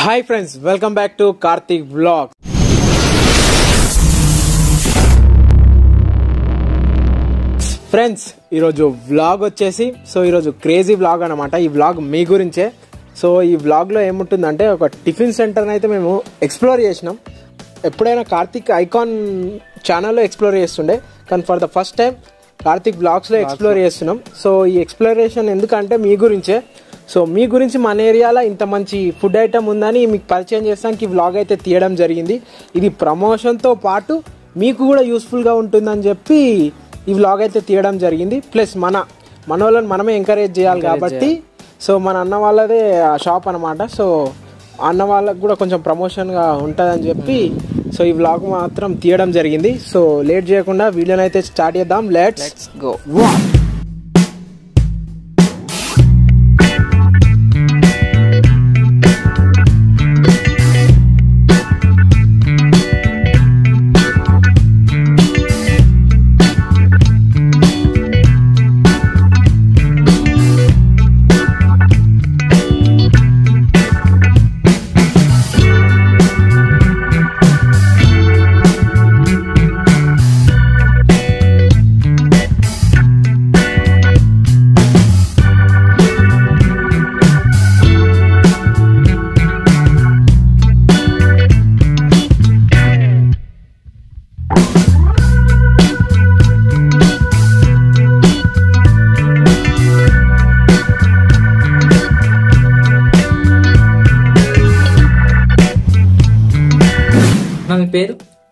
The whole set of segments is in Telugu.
Hi friends, welcome back to Karthik vlog. Friends, ఈరోజు వ్లాగ్ వచ్చేసి ఈరోజు క్రేజీ వ్లాగ్ అనమాట. ఈ వ్లాగ్ మీ గురించే. ఈ వ్లాగ్లో ఏముంటుందంటే, ఒక టిఫిన్ సెంటర్ని అయితే మేము ఎక్స్ప్లోర్ చేసినాం. ఎప్పుడైనా కార్తిక్ ఐకాన్ ఛానల్లో ఎక్స్ప్లోర్ చేస్తుండే, కానీ for the first time Karthik వ్లాగ్స్లో ఎక్స్ప్లోర్ చేస్తున్నాం. ఈ ఎక్స్ప్లోరేషన్ ఎందుకంటే మీ గురించే. మీ గురించి మన ఏరియాలో ఇంత మంచి ఫుడ్ ఐటమ్ ఉందని మీకు పరిచయం చేస్తానికి ఈ వ్లాగ్ అయితే తీయడం జరిగింది. ఇది ప్రమోషన్తో పాటు మీకు కూడా యూస్ఫుల్గా ఉంటుందని చెప్పి ఈ వ్లాగ్ అయితే తీయడం జరిగింది. ప్లస్ మన వాళ్ళని మనమే ఎంకరేజ్ చేయాలి కాబట్టి మన అన్న వాళ్ళదే షాప్ అనమాట. అన్న వాళ్ళకు కూడా కొంచెం ప్రమోషన్గా ఉంటుందని చెప్పి ఈ వ్లాగ్ మాత్రం తీయడం జరిగింది. లేట్ చేయకుండా వీడియోని అయితే స్టార్ట్ చేద్దాం. Let's go.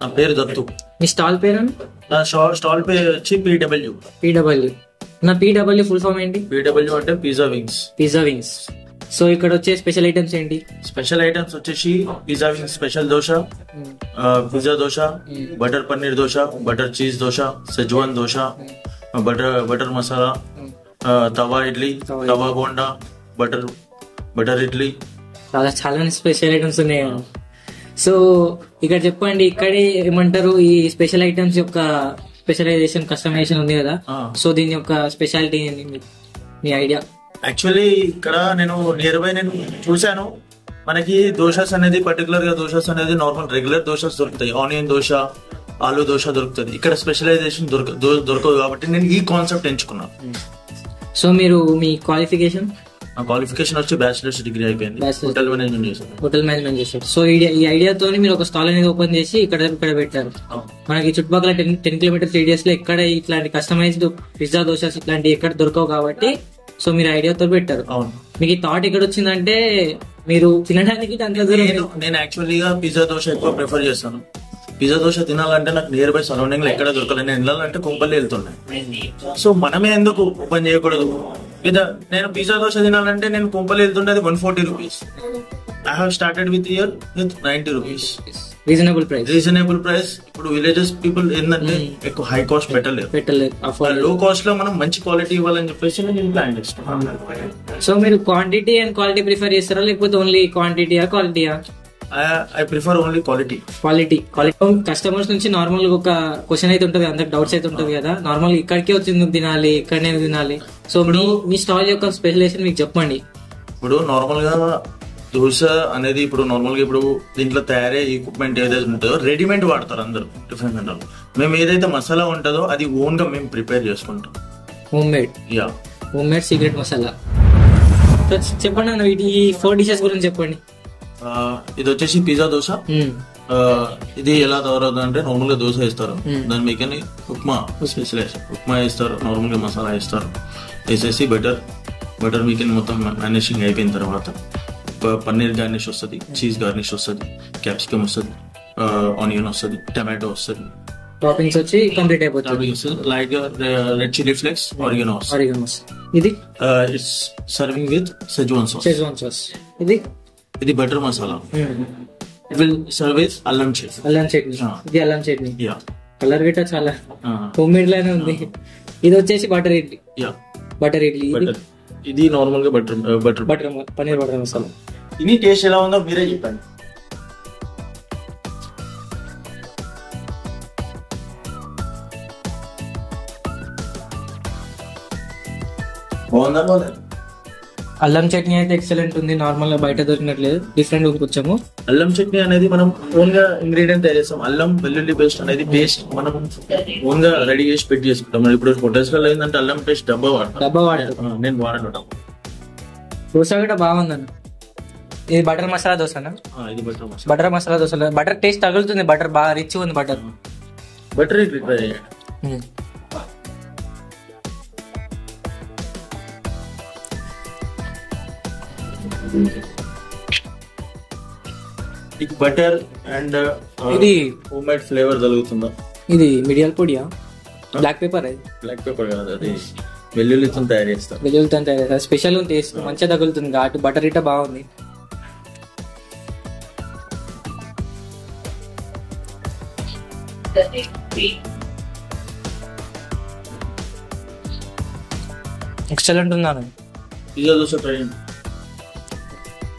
నా పేరు దత్తు. మీ స్టాల్ పేరు? నా స్టాల్ పేరు వచ్చి PW. నా PW ఫుల్ ఫామ్ ఏంటి? PW అంటే పిజ్జా వింగ్స్. ఇక్కడ వచ్చే స్పెషల్ ఐటమ్స్ ఏంటి? స్పెషల్ ఐటమ్స్ వచ్చేసి pizza wings special dosa, pizza dosa, butter paneer dosa, butter cheese dosa, schezwan dosa, butter masala, tawa idli, tawa bonda, butter idli. చాలా స్పెషల్ ఐటమ్స్ ఉన్నాయి. ఇక్కడ చెప్పండి, ఇక్కడే ఏమంటారు ఈ స్పెషల్ ఐటమ్స్ యొక్క స్పెషలైజేషన్ కస్టమైజేషన్ ఉంది కదా, దీని యొక్క స్పెషాలిటీ మీ ఐడియా? యాక్చువల్లీ ఇక్కడ నేను నియర్ బై నేను చూసాను, మనకి దోశస్ అనేది పర్టికులర్ గా దోశస్ అనేది నార్మల్ రెగ్యులర్ దోశస్ దొరుకుతాయి, ఆనియన్ దోశ, ఆలూ దోశ దొరుకుతుంది. ఇక్కడ స్పెషలైజేషన్ దొరకదు కాబట్టి నేను ఈ కాన్సెప్ట్ ఎంచుకున్నాను. మీరు మీ క్వాలిఫికేషన్? నా క్వాలిఫికేషన్ వచ్చి బ్యాచిలర్స్ డిగ్రీ అయిపోయింది, హోటల్ మేనేజ్మెంట్ చేశారు. ఈ ఐడియాతో మీరు ఒక స్టాల్ అనేది ఓపెన్ చేసి ఇక్కడ పెట్టారు. మనకి చుట్టుపక్కల 10 కిలోమీటర్స్ రేడియస్ లో ఎక్కడ ఇట్లాంటి కస్టమైజ్డ్ పిజ్జా దోశస్ ఇట్లాంటి ఎక్కడ దొరకవు కాబట్టి మీరు ఐడియాతో పెట్టారు. మీకు ఈ థాట్ ఎక్కడ వచ్చిందంటే, మీరు తినడానికి నేను యాక్చువల్లీగా పిజ్జా దోశ ఎక్కువ ప్రిఫర్ చేస్తాను. పిజ్జా దోశ తినాలంటే నాకు నియర్ బై సరౌండింగ్ లో ఎక్కడ దొరకలేదు. నేను వెళ్ళాలంటే కుంపల్లి వెళ్తున్నాయి. మనమే ఎందుకు ఓపెన్ చేయకూడదు? నేను పిజ్జా దోశ తినాలంటే నేను కుంపల్లి వెళ్తుండే 140 rupees. I have started with 90 rupees. Reasonable price. ఇప్పుడు విలేజెస్ పీపుల్ ఏంటంటే ఎక్కువ హై కాస్ట్ పెట్టలేదు, లో కాస్ట్ లో మనం మంచి క్వాలిటీ ఇవ్వాలని చెప్పేసి నేను ప్లాన్ చేస్తాను. మీరు క్వాంటిటీ అండ్ క్వాలిటీ ప్రిఫర్ చేస్తారా, లేకపోతే ఓన్లీ క్వాంటిటీయా? I prefer only quality. Customers నుంచి నార్మల్ ఒక క్వశ్చన్ అయితే ఉంటది, అందరికి డౌట్స్ అయితే ఉంటది కదా, నార్మల్ ఇక్కడికే వచ్చింది తినాలి, ఇక్కడనే తినాలి. మీ స్టాల్ యొక్క స్పెషలైజేషన్ మీకు చెప్పండి. ఇప్పుడు నార్మల్ గా దోశ అనేది ఇప్పుడు నార్మల్ గా ఇప్పుడు దీంట్లో తయారయ్యే ఎక్విప్మెంట్ ఏదైతే ఉంటుందో రెడీమేడ్ వాడతారు అందరు టిఫిన్ సెంటర్. మేము ఏదైతే మసాలా ఉంటుందో అది ఓన్ గా మేము ప్రిపేర్ చేసుకుంటాం. Home made secret masala. చెప్పండి అన్న, ఈ 4 డిషెస్ గురించి చెప్పండి. ఇది వచ్చేసి పిజ్జా దోశ. ఇది ఎలా తయారవుతుంది అంటే, నార్మల్ గా దోశ వేస్తారు, దాని మీకని ఉప్మా స్పెషలైజేషన్ ఉప్మా వేస్తారు, నార్మల్ గా మసాలా వేస్తారు, వేసేసి బటర్ మీకని మొత్తం మేనేజింగ్ అయిపోయిన తర్వాత పన్నీర్ గార్నిష్ వస్తుంది, చీజ్ గార్నిష్ వస్తుంది, క్యాప్సికమ్ వస్తుంది, ఆనియన్ వస్తుంది, టమాటో వస్తుంది, టాపింగ్స్ వచ్చి కంప్లీట్ అయిపోతుంది. Like red chilli flakes, oregano. ఇది it's serving with schezwan sauce. ఇది butter masala. It will serve with allam chutney. Colour గిట్ట చాలా హోమ్ మేడ్ లానే ఉంది. ఇది వచ్చేసి బటర్ ఇడ్లీ. ఇది నార్మల్ గా పన్నీర్ బటర్ మసాలా. ఇది టేస్ట్ ఎలా ఉందో మీరే చెప్పండి. బాగుందా? అల్లం చట్నీ అయితే ఎక్సలెంట్ ఉంది, నార్మల్ గా బయట దొరికినట్లేదు, డిఫరెంట్ కొంచెము. అల్లం చట్నీ అనేది మనం ఓన్ గా ఇంగ్రీడియంట్ తయారు చేస్తాం. అల్లం వెల్లుల్లి పేస్ట్ అనేది పేస్ట్ మనం ఓన్ గా రెడీ చేసి పెట్టి చేసుకుంటాం. ఇప్పుడు హోటల్స్ లో ఏంటంటే అల్లం పేస్ట్ డబ్బా వాడతాం, నేను వాడను. దోశ కూడా బాగుందన్న. ఇది బటర్ మసాలా దోశనా? ఇది butter masala dosa. Butter taste తగులుతుంది, బటర్ బాగా రిచ్ ఉంది బటర్. బటర్ బటర్ అండ్ ఇది హోమ్ మేడ్ ఫ్లేవర్ తగులుతుందా? ఇది మిరియాల పొడియా, బ్లాక్ పేపర్? అది బ్లాక్ పేపర్ కాదు, అది వెల్లుల్లితో తయారు చేస్తారు. వెల్లుల్లితో తయారు చేస్తారు, స్పెషల్ టేస్ట్ మంచిగా తగులుతుంది. ఘాటు బటర్ ఇట బాగుంది. ఎక్సలెంట్ ఉన్నాను. పిజ్జా దోశ ట్రై చేయండి.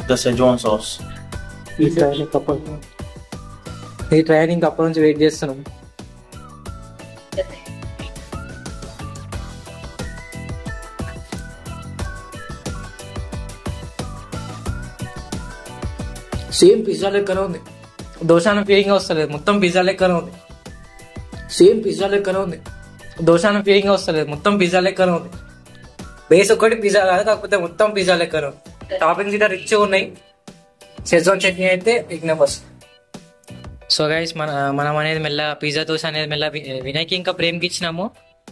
The schezwan sauce. ఈ ట్రైనింగ్ అప్పటి నుంచి వెయిట్ చేస్తున్నాం. సేమ్ పిజ్జా లెక్కనే ఉంది. దోశాన ఫీలింగ్ వస్తలేదు, మొత్తం పిజ్జా లెక్కనే ఉంది. సేమ్ పిజ్జా లెక్కనే ఉంది. దోశాన ఫీలింగ్ వస్తలేదు, మొత్తం పిజ్జా లెక్కనే ఉంది. బేస్ ఒక్కటి పిజ్జా కాదు, కాకపోతే మొత్తం పిజ్జా లెక్కనే ఉంది. టాపింగ్స్ ఇట్లా రిచ్ ఉన్నాయి. షెజ్వాన్ చట్నీ అయితే బిగ్ నెంబర్స్. సో గైస్ మనం అనేది మెల్ల పిజ్జా దోశ అనేది మెల్ల వినయ్కి ఇంకా ప్రేమకి ఇచ్చినాము.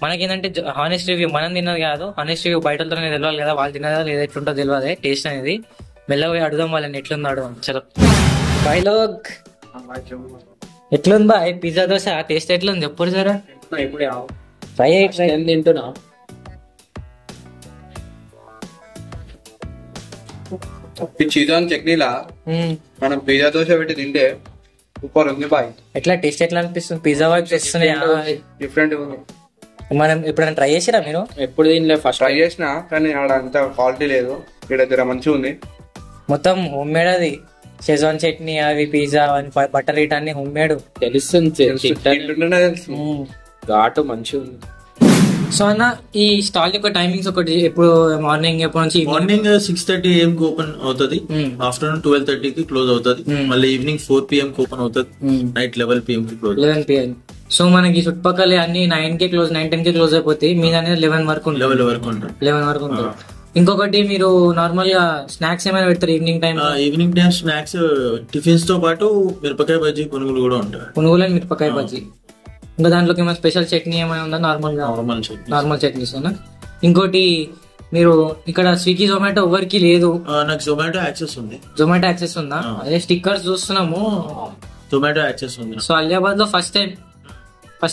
మనకేంటంటే హానెస్ట్ రివ్యూ మనం తిన్నది కాదు, హానెస్ట్ రివ్యూ బయటతో తెలియాలి కదా, వాళ్ళు తిన్నదా లేదా ఎట్లుంటుందో తెలియదు టేస్ట్ అనేది. మెల్లగా పోయి అడుగుదాం వాళ్ళని ఎట్లున్నాడు అని. చలో బైలోగ్, ఎట్లుందా పిజ్జా దోశ టేస్ట్ ఎట్లుంది ఎప్పుడు సరే ఇప్పుడు ట్రై తింటున్నా. చీజాన్ చట్నీలా మనం పిజ్జా దోశ పెట్టి తింటే సూపర్ ఉంది బాయ్. ఎట్లా టేస్ట్ ఎట్లా అనిపిస్తుంది? పిజ్జా వైపు చేస్తుంది, డిఫరెంట్ ఉంది. మనం ఎప్పుడైనా ట్రై చేసిరా మీరు? ఎప్పుడు దీనిలో ఫస్ట్ ట్రై చేసినా, కానీ ఆడ అంత క్వాలిటీ లేదు, ఇక్కడ దగ్గర మంచిగా ఉంది. మొత్తం హోమ్ మేడ్, అది షెజ్వాన్ చట్నీ అవి పిజ్జా బటర్ ఇట్ అన్ని హోమ్ మేడ్. తెలుస్తుంది, ఘాటు మంచిగా ఉంది. సో అన్న ఈ స్టాల్ యొక్క టైమింగ్స్ ఒకటి, ఎప్పుడు మార్నింగ్ ఎప్పటి నుంచి? మార్నింగ్ 6:30 AM కి ఓపెన్ అవుతుంది, ఆఫ్టర్నూన్ 12:30 కి క్లోజ్ అవుతుంది, మళ్ళీ ఈవినింగ్ 4 PM కి ఓపెన్ అవుతుంది, నైట్ 11 PM కి క్లోజ్. 11 PM. సో మనకి చుట్టుపక్కల అన్ని 9 కి క్లోజ్, 9-10 కి క్లోజ్ అయిపోతాయి. మీద అనేది 11 వరకు ఉంటుంది. 11 వరకు ఉంటుంది. ఇంకొకటి మీరు నార్మల్ గా స్నాక్స్ ఏమైనా పెడతారు evening time? Evening time snacks tiffins తో పాటు మిరపకాయ బజ్జీ, పునుగులు కూడా ఉంటాయి. పునుగులు అండ్ మిరపకాయ బజ్జీ. ఇంకా దాంట్లోకి ఏమైనా స్పెషల్ చట్నీ ఏమైనా ఉందా? నార్మల్ చట్నీస్. ఇంకోటి మీరు ఇక్కడ స్విగ్గీ జొమాటో ఎవరికి లేదు, నాకు జొమాటో యాక్సెస్ ఉంది. జొమాటో యాక్సెస్ ఉందా? అదే స్టిక్కర్స్ చూస్తున్నాము, జొమాటో యాక్సెస్ ఉంది. సో అలియాబాద్ లో ఫస్ట్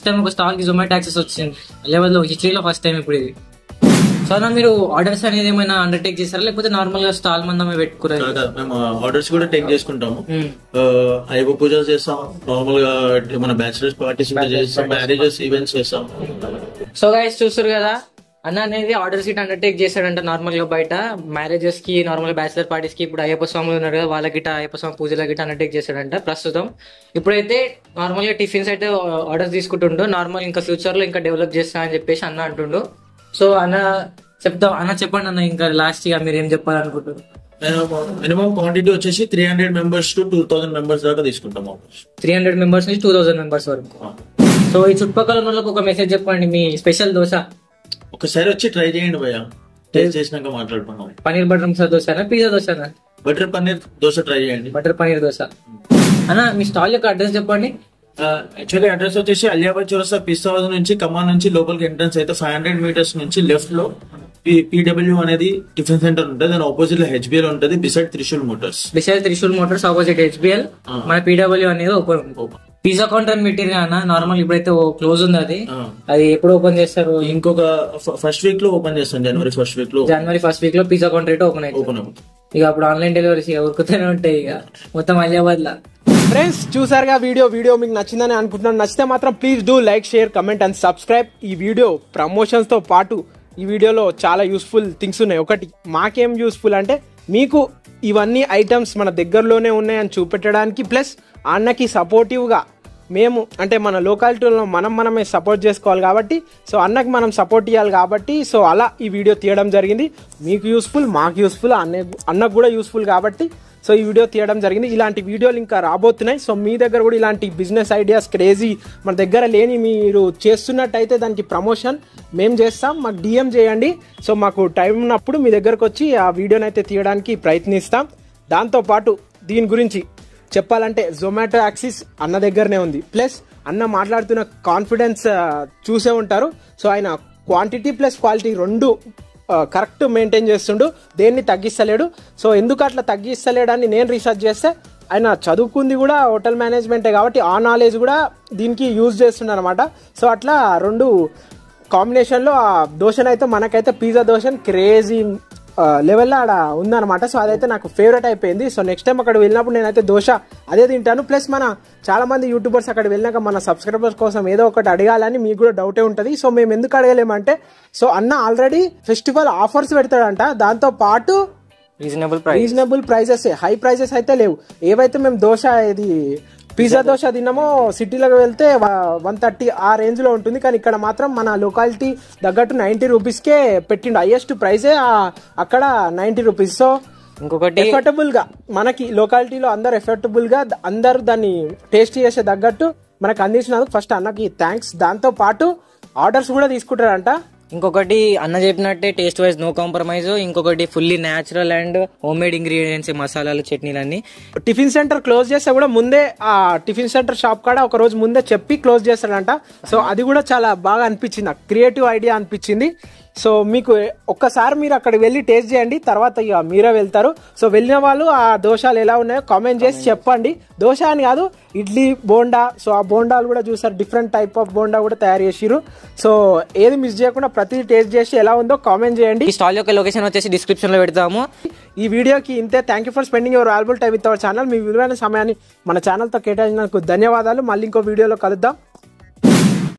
టైం ఒక స్టాల్ కి జొమాటో యాక్సెస్ వచ్చింది అలియాబాద్ లో, హిస్టరీలో ఫస్ట్ టైం ఇప్పుడు ఇది. సో మీరు ఆర్డర్స్ అనేది ఏమైనా అండర్టేక్ చేస్తారా, లేకపోతే నార్మల్ గా స్టాల్ మందమే పెట్టుకున్నారు? మేము ఆర్డర్స్ కూడా టేక్ చేసుకుంటాము. అయ్యప్ప పూజలు చేస్తాం, నార్మల్ గా మన బ్యాచిలర్స్ పార్టీస్ చేస్తాం, మ్యారేజెస్ ఈవెంట్స్ చేస్తాం. సో గైస్ చూస్తారు కదా, అన్న అనేది ఆర్డర్ సీట్ అండర్టేక్ చేశాడంట నార్మల్ గా బయట మ్యారేజెస్ కి, నార్మల్ బ్యాచిలర్ పార్టీస్ కి. ఇప్పుడు అయ్యప్ప స్వాములు ఉన్నారు కదా, వాళ్ళ గిట్ట అయ్యప్ప స్వామి పూజల గిట్ట అండర్టేక్ చేశాడంట ప్రస్తుతం. ఇప్పుడైతే నార్మల్ గా టిఫిన్స్ అయితే ఆర్డర్స్ తీసుకుంటుండో, నార్మల్ ఇంకా ఫ్యూచర్ లో ఇంకా డెవలప్ చేస్తా అని చెప్పేసి అన్న అంటుండు. సో అన్న చెప్పండి అన్న, ఇంకా లాస్ట్ గా మీరు ఏం చెప్పాలనుకుంటున్నారు? మినిమం క్వాంటిటీ వచ్చేసి 300 members to 2000 members దాకా తీసుకుంటాం. 300 members నుంచి 2000 members వరకు. సో ఈ చుట్టుపక్కల ఉన్న వాళ్ళకి ఒక మెసేజ్ చెప్పండి, మీ స్పెషల్ దోశ ఒకసారి వచ్చి ట్రై చేయండి భయ్య, టేస్ట్ చేసినాక మాట్లాడుకున్నాం. పనీర్ బటర్ మసాలా దోశనా, పిజ్జా దోశనా? బటర్ పన్నీర్ దోశ ట్రై చేయండి. బటర్ పనీర్ దోశ. అన్న మీ స్టాల్ యొక్క అడ్రస్ చెప్పండి. యాక్చువల్లీ అడ్రస్ వచ్చేసి అలియాబాద్ చౌరస్తా పిస్తా హౌస్ నుంచి కమాన్ నుంచి లోపలికి ఎంట్రన్స్ అయితే 500 meters నుంచి లెఫ్ట్ లో PW అనేది టిఫిన్ సెంటర్ ఉంటుంది, దాని ఆపోజిట్ లో HBL ఉంటుంది, beside Trishul Motors opposite HBL మన PW అనేది ఓపెన్. పిజ్జా కౌంటర్ మెటీరియల్ అన్న నార్మల్ ఇప్పుడైతే క్లోజ్ ఉంది, అది ఎప్పుడు ఓపెన్ చేస్తారు? ఇంకొక ఫస్ట్ వీక్ లో ఓపెన్ చేస్తాం, జనవరి ఫస్ట్ వీక్ లో పిజ్జా కౌంటర్ అయితే ఓపెన్ అవుతుంది. ఇక అప్పుడు ఆన్లైన్ డెలివరీస్ ఉరుకుతూనే ఉంటాయి ఇక మొత్తం అలియాబాద్ లా. ఫ్రెండ్స్ చూసారుగా వీడియో మీకు నచ్చిందని అనుకుంటున్నాను. నచ్చితే మాత్రం please do like, share, comment and subscribe. ఈ వీడియో ప్రమోషన్స్ తో పాటు ఈ వీడియోలో చాలా యూస్ఫుల్ థింగ్స్ ఉన్నాయి. ఒకటి మాకేం యూస్ఫుల్ అంటే మీకు ఇవన్నీ ఐటమ్స్ మన దగ్గరలోనే ఉన్నాయని చూపెట్టడానికి, ప్లస్ అన్నకి సపోర్టివ్గా మేము అంటే మన లోకాలిటీలో మనమే సపోర్ట్ చేసుకోవాలి కాబట్టి సో అన్నకి మనం సపోర్ట్ ఇవ్వాలి కాబట్టి సో అలా ఈ వీడియో తీయడం జరిగింది. మీకు యూస్ఫుల్, మాకు యూస్ఫుల్, అన్నకు కూడా యూస్ఫుల్ కాబట్టి సో ఈ వీడియో తీయడం జరిగింది. ఇలాంటి వీడియోలు ఇంకా రాబోతున్నాయి. సో మీ దగ్గర కూడా ఇలాంటి బిజినెస్ ఐడియాస్ క్రేజీ మన దగ్గర లేని మీరు చేస్తున్నట్టయితే దానికి ప్రమోషన్ మేము చేస్తాం, మాకు DM చేయండి. సో మాకు టైం ఉన్నప్పుడు మీ దగ్గరకు వచ్చి ఆ వీడియోని అయితే తీయడానికి ప్రయత్నిస్తాం. దాంతోపాటు దీని గురించి చెప్పాలంటే జొమాటో యాక్సిస్ అన్న దగ్గరనే ఉంది. ప్లస్ అన్న మాట్లాడుతున్న కాన్ఫిడెన్స్ చూసే ఉంటారు. సో ఆయన క్వాంటిటీ ప్లస్ క్వాలిటీ రెండు కరెక్ట్ మెయింటైన్ చేస్తుండు, దేన్ని తగ్గిస్తలేడు. సో ఎందుకు అట్లా తగ్గిస్తలేడని నేను రీసెర్చ్ చేస్తే ఆయన చదువుకుంది కూడా హోటల్ మేనేజ్మెంటే కాబట్టి ఆ నాలెడ్జ్ కూడా దీనికి యూజ్ చేస్తుండ అనమాట. సో అట్లా రెండు కాంబినేషన్లో ఆ దోశనైతే మనకైతే పిజ్జా దోశ క్రేజీ లెవెల్లో ఆడ ఉందన్నమాట. సో అదైతే నాకు ఫేవరెట్ అయిపోయింది. సో నెక్స్ట్ టైం అక్కడ వెళ్ళినప్పుడు నేనైతే దోశ అదే తింటాను. ప్లస్ మన చాలా మంది యూట్యూబర్స్ అక్కడ వెళ్ళినాక మన సబ్స్క్రైబర్స్ కోసం ఏదో ఒకటి అడగాలని మీకు కూడా డౌటే ఉంటుంది. సో మేము ఎందుకు అడగలేమంటే సో అన్న ఆల్రెడీ ఫెస్టివల్ ఆఫర్స్ పెడతాడంట, దాంతో పాటు రీజనబుల్ ప్రైజెస్, హై ప్రైజెస్ అయితే లేవు. ఏవైతే మేము దోశ ఇది పిజ్జా దోశ తిన్నామో సిటీలోకి వెళ్తే 130 ఆ రేంజ్ లో ఉంటుంది, కానీ ఇక్కడ మాత్రం మన లొకాలిటీ తగ్గట్టు 90 రూపీస్కే పెట్టిండు. హైయెస్ట్ ప్రైజే అక్కడ 90 రూపీస్. సో ఇంకొకటి ఎఫర్టబుల్ గా మనకి లొకాలిటీలో అందరు ఎఫర్టబుల్ గా అందరు దాన్ని టేస్ట్ చేసే తగ్గట్టు మనకు అందించినందుకు ఫస్ట్ అన్నకి థ్యాంక్స్. దాంతో పాటు ఆర్డర్స్ కూడా తీసుకుంటారంట. ఇంకొకటి అన్న చెప్పినట్టే టేస్ట్ వైజ్ నో కాంప్రమైజ్. ఇంకొకటి fully natural and home made ingredients, మసాలాలు, చట్నీలన్నీ. టిఫిన్ సెంటర్ క్లోజ్ చేస్తే కూడా ముందే ఆ టిఫిన్ సెంటర్ షాప్ కాడ ఒక రోజు ముందే చెప్పి క్లోజ్ చేస్తాడంట. సో అది కూడా చాలా బాగా అనిపించింది, నాకు క్రియేటివ్ ఐడియా అనిపించింది. సో మీకు ఒక్కసారి మీరు అక్కడ వెళ్ళి టేస్ట్ చేయండి, తర్వాత ఇక మీరే వెళ్తారు. సో వెళ్ళిన వాళ్ళు ఆ దోశలు ఎలా ఉన్నాయో కామెంట్ చేసి చెప్పండి. దోశ అని కాదు, ఇడ్లీ, బోండా. సో ఆ బోండాలు కూడా చూసారు, డిఫరెంట్ టైప్ ఆఫ్ బోండా కూడా తయారు చేసిరు. సో ఏది మిస్ చేయకుండా ప్రతి టేస్ట్ చేసి ఎలా ఉందో కామెంట్ చేయండి. ఈ స్టాల్ యొక్క లొకేషన్ వచ్చేసి డిస్క్రిప్షన్ లో పెడతాము. ఈ వీడియోకి ఇంతే. Thank you for spending your valuable time with our channel. మీ విలువైన సమయాన్ని మన ఛానల్తో కేటాయించినందుకు ధన్యవాదాలు. మళ్ళీ ఇంకో వీడియోలో కలుద్దాం.